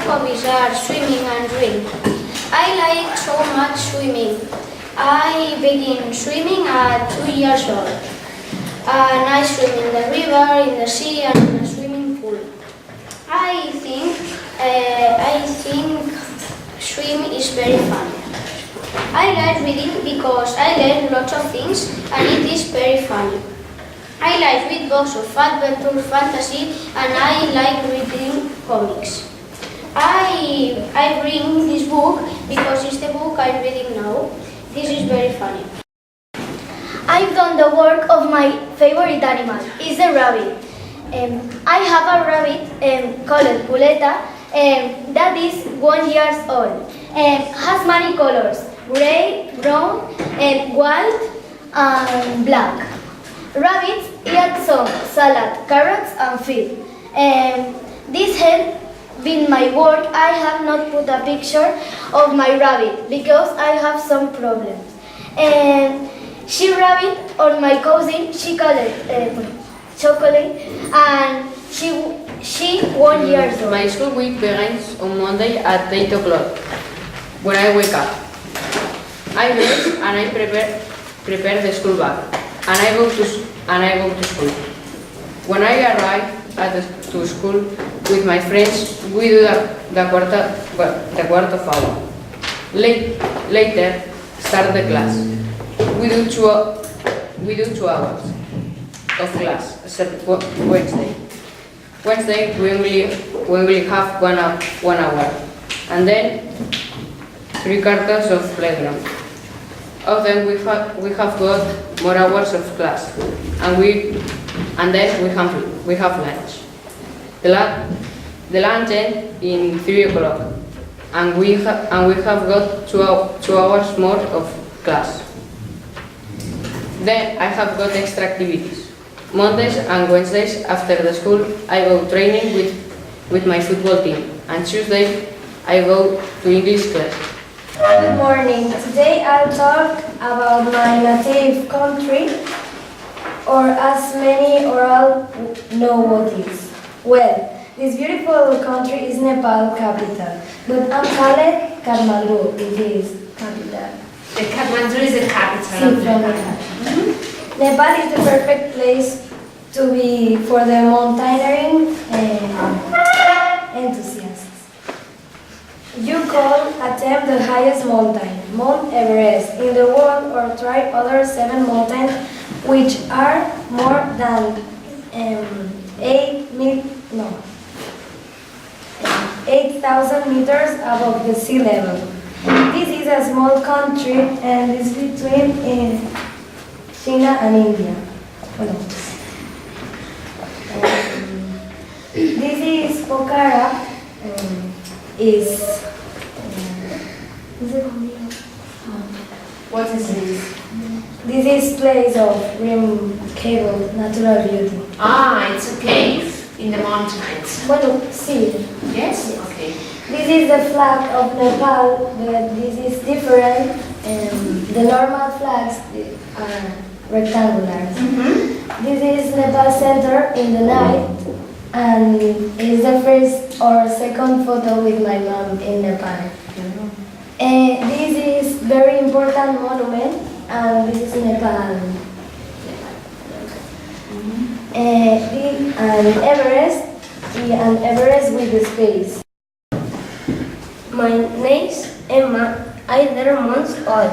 hobbies are swimming and reading. I like so much swimming. I began swimming at 2 years old. And I swim in the river, in the sea, and in a swimming pool. I think swim is very fun. I like reading because I learn lots of things and it is very funny. I like read books of adventure, fantasy, and I like reading comics. I bring this book because it's the book I'm reading now. This is very funny. I've done the work of my favorite animal. It's a rabbit. I have a rabbit called Puleta that is 1 year old. Has many colors: gray, brown, white, and black. Rabbits eat some salad, carrots, and feed. This has been my work. I have not put a picture of my rabbit because I have some problems. She rabbit or my cousin, she called it chocolate, and she 1 year old. My school week begins on Monday at 8 o'clock. When I wake up, I dress and I prepare the school bag, and I go to school. When I arrive to school with my friends, we do the quarto hour. Later, start the class. We do 2 hours of class, except Wednesday. Wednesday we only have 1 hour, and then 3 quarters of playground. Often we have got more hours of class, and then we have lunch. The lunch ends in 3 o'clock, and we have got 2 hours more of class. Then I have got extra activities. Mondays and Wednesdays after the school I go training with my football team, and Tuesday I go to English class. Good morning. Today I'll talk about my native country, or as many or all know what is. Well, this beautiful country is Nepal capital, but I'm called Kathmandu. It is capital. The Kathmandu is the capital of Nepal. Nepal is the perfect place to be for the mountaineering enthusiasts. You can attempt the highest mountain, Mount Everest, in the world, or try other 7 mountains which are more than 8,000 meters above the sea level. This is a small country and is between China and India. This is Pokhara. What is this? This is place of remarkable natural beauty. It's a cave in the mountains. Bueno, sí. Yes? Okay. This is the flag of Nepal, but this is different. The normal flags are rectangular. This is Nepal center in the night, and it's the first or second photo with my mom in Nepal. This is very important monument, and this is Nepal. And Everest with the space. My name is Emma. I'm 11 months old.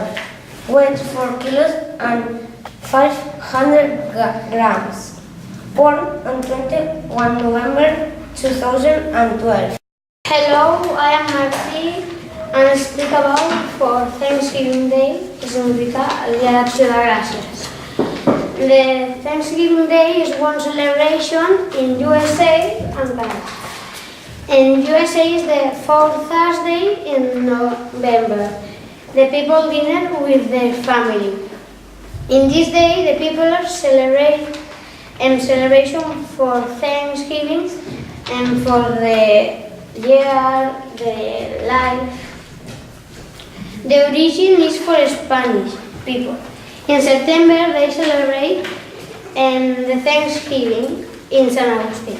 Weight 4 kilos and 500 grams. Born on 21 November 2012. Hello, I am Martí and I speak about for Thanksgiving Day, que significa el Día de Acció de Gràcies. The Thanksgiving Day is one celebration in USA and Canada. In USA is the 4th Thursday in November. The people dinner with their family. In this day, the people celebrate celebration for Thanksgiving and for the year, the life. The origin is for Spanish people. In September, they celebrate the Thanksgiving in San Agustín.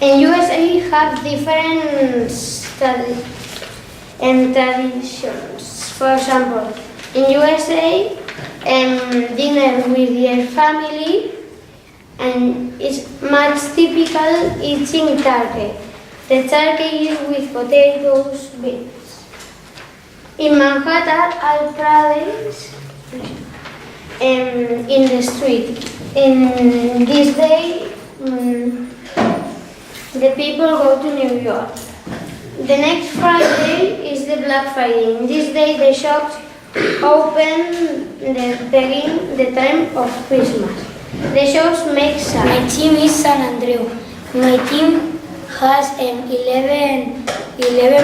In USA have different traditions. For example, in USA, dinner with your family and it's much typical eating turkey. The turkey is with potatoes, beans. In Manhattan are parades in the street. In this day, the people go to New York. The next Friday is the Black Friday. In this day, the shops open begin the time of Christmas. The shops make sale. My team is San Andreu. My team has 11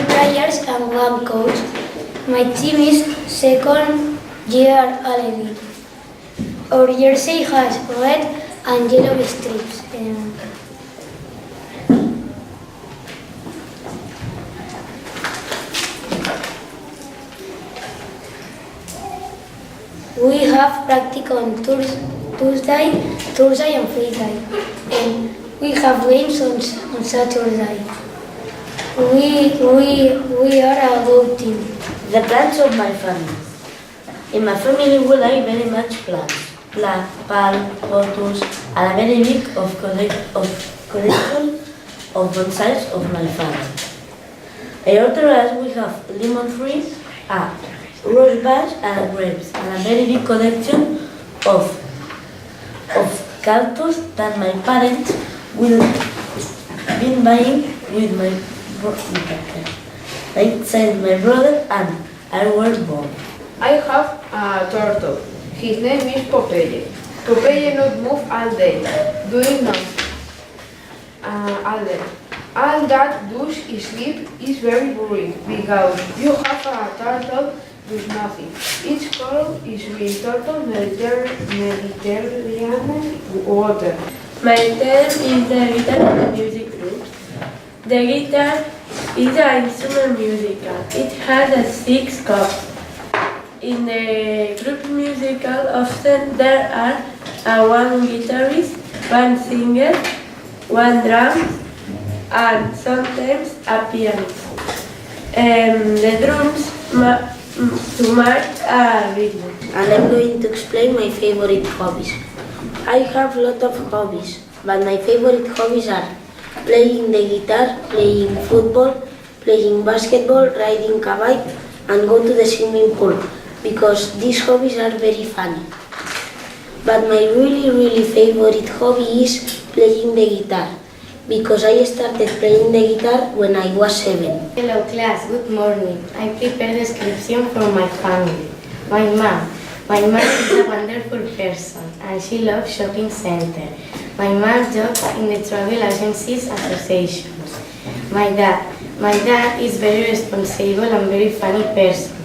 players and 1 coach. My team is second year Alevin. Our jersey has red and yellow strips. We have practice on Tuesday and Friday, and we have games on Saturday. We are a good team. The plants of my family. In my family we like very much plants. Palm, pothos, and a very big collection of bonsais of my family. In other as we have lemon trees, a rose bush and grapes, and a very big collection of cactus that my parents will be buying with my brother and I was born. I have a turtle. His name is Popeye. Popeye not move all day, doing nothing. All day. All that does is sleep is very boring because you have a turtle does nothing. Each color is with turtle Mediterranean water. My turn is the guitar in the music group. The guitar is an instrument musical. It has 6 cups. In the group musical, often there are 1 guitarist, 1 singer, 1 drum, and sometimes a pianist. The drums to mark a rhythm. And I'm going to explain my favorite hobbies. I have a lot of hobbies, but my favorite hobbies are playing the guitar, playing football, playing basketball, riding a bike, and go to the swimming pool, because these hobbies are very funny. But my really favorite hobby is playing the guitar, because I started playing the guitar when I was 7. Hello class, good morning. I prepare description for my family. My mom is a wonderful person and she loves shopping center. My mom jobs in the travel agencies associations. My dad is very responsible and very funny person.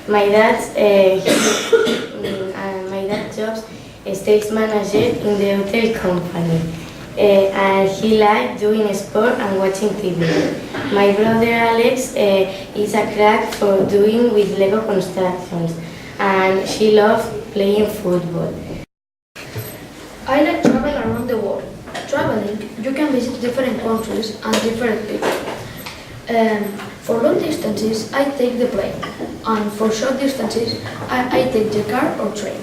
My dad jobs as sales manager in the hotel company. And he likes doing sport and watching TV. My brother Alex is a crack for doing with Lego constructions, and she loves playing football. I like travel around the world. Traveling, you can visit different countries and different people. For long distances, I take the plane, and for short distances, I take the car or train.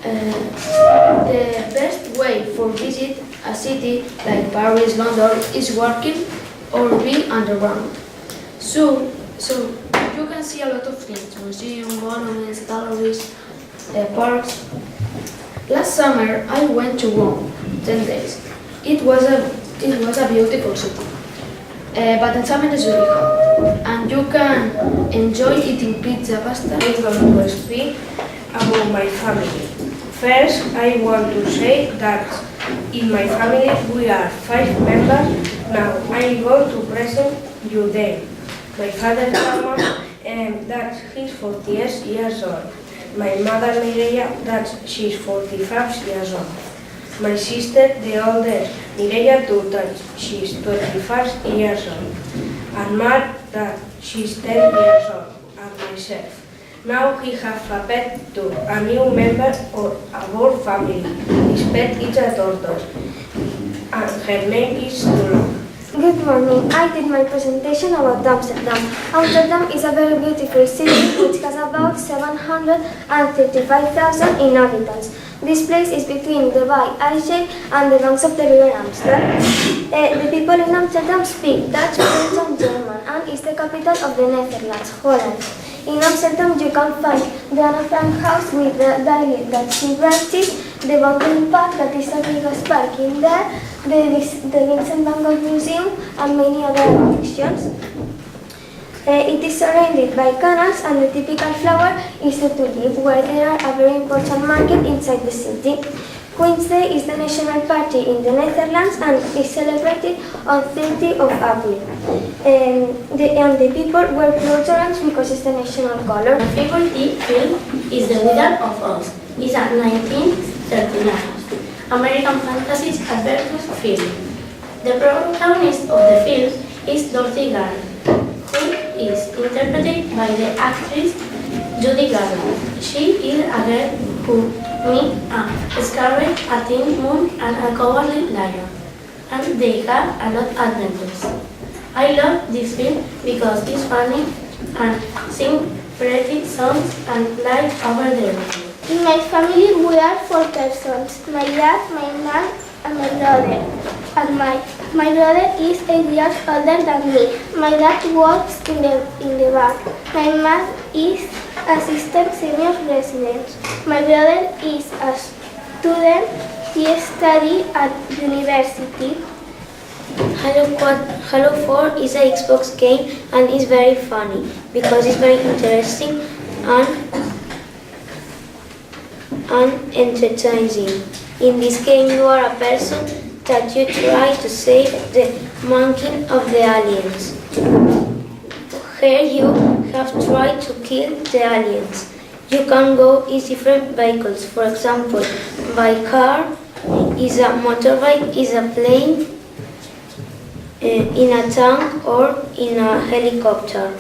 The best way for visit a city like Paris, London is walking or being underground. So you can see a lot of things: museums, monuments, galleries, parks. Last summer I went to Rome, 10 days. It was a beautiful city, but the time is very hot, and you can enjoy eating pizza, pasta. I'm going to speak about my family. First, I want to say that in my family we are 5 members. Now I want to present you them. My father Salman, that he's 48 years old. My mother Mireia, that she's 45 years old. My sister, the oldest, Mireia Tutan, she's 25 years old. And Mark, that she's 10 years old. And myself. Now he has a pet too, a new member of our family. His pet is a tortoise. and her name is Nora. Good morning. I did my presentation about Amsterdam. Amsterdam is a very beautiful city which has about 735,000 inhabitants. This place is between the Bay Aige and the banks of the river Amsterdam. The people in Amsterdam speak Dutch, French and German and is the capital of the Netherlands, Holland. In Amsterdam you can find the Anne Frank House with the daily Dutch branches, the Wandeling Park that is the biggest park in there, the Vincent van Gogh Museum and many other attractions. It is surrounded by canals and the typical flower is the tulip, where there are a very important market inside the city. Queen's Day is the national party in the Netherlands and is celebrated on 30th of April. The people wear clothes orange because it's the national color. My favorite film is The Wizard of Oz. It's a 1939 American fantasy adventure film. The protagonist of the film is Dorothy Garner, who is interpreted by the actress Judy Garland. She is a girl who meets a scarlet, a teen moon, and a cowardly lion, and they have a lot of adventures. I love this film because it's funny and sing pretty songs and fly over the rainbow. In my family, we are 4 persons. My dad, my mom, and my brother. And my brother is 8 years older than me. My dad works in the bank. My mom is assistant senior resident. My brother is a student. He studies at university. Halo 4 is an Xbox game and is very funny because it's very interesting and entertaining. In this game you are a person that you try to save the monkey of the aliens. Here you have tried to kill the aliens. You can go in different vehicles, for example, by car, is a motorbike, is a plane, in a tank or in a helicopter.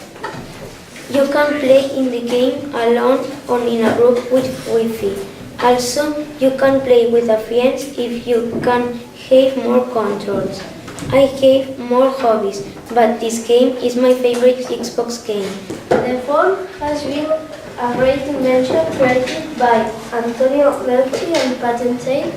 You can play in the game alone or in a group with Wi-Fi. Also, you can play with a friends if you can have more controls. I have more hobbies, but this game is my favorite Xbox game. The phone has been a great invention created by Antonio Meucci and patented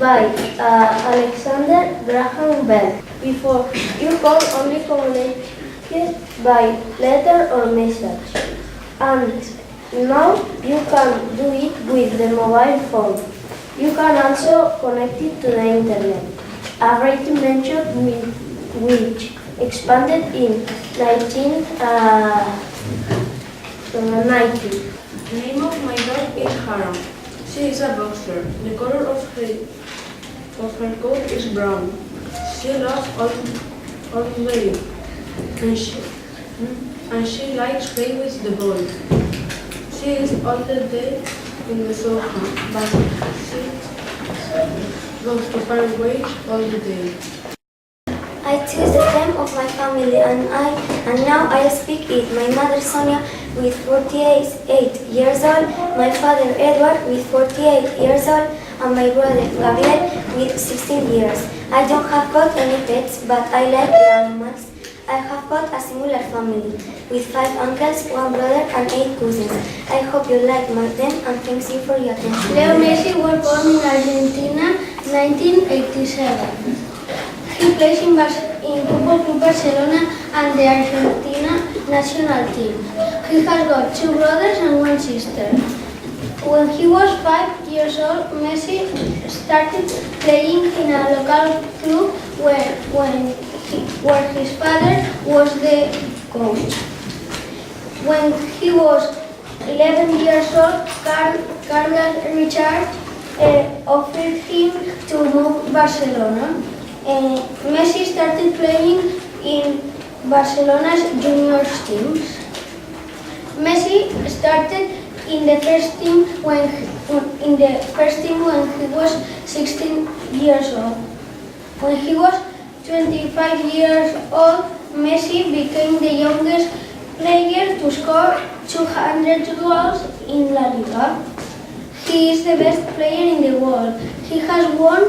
by Alexander Graham Bell. Before, you could only communicate by letter or message, and now you can do it with the mobile phone. You can also connect it to the internet. A great invention which expanded in 1990. The name of my dog is Haram. She is a boxer. The color of her coat is brown. She loves all day, and she likes playing with the ball. She is all the day in the sofa, but she goes to Paraguay all the day. I choose the name of my family and now I speak it. My mother Sonia with 48 years old, my father Edward with 48 years old, and my brother Gabriel with 16 years. I don't have got any pets, but I like the animals. I have got a singular family with 5 uncles, 1 brother and 8 cousins. I hope you like them and thank you for your attention. Leo Messi was born in Argentina 1987. He plays in Football Club Barcelona and the Argentina national team. He has got 2 brothers and 1 sister. When he was 5 years old, Messi started playing in a local club where his father was the coach. When he was 11 years old, Carlos Richard offered him to move to Barcelona. Messi started playing in Barcelona's junior teams. Messi started in the first team when he was 16 years old. When he was 25 years old, Messi became the youngest player to score 200 goals in La Liga. He is the best player in the world. He has won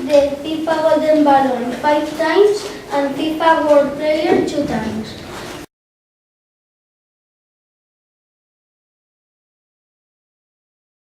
the FIFA Golden Ballon 5 times and FIFA World Player 2 times.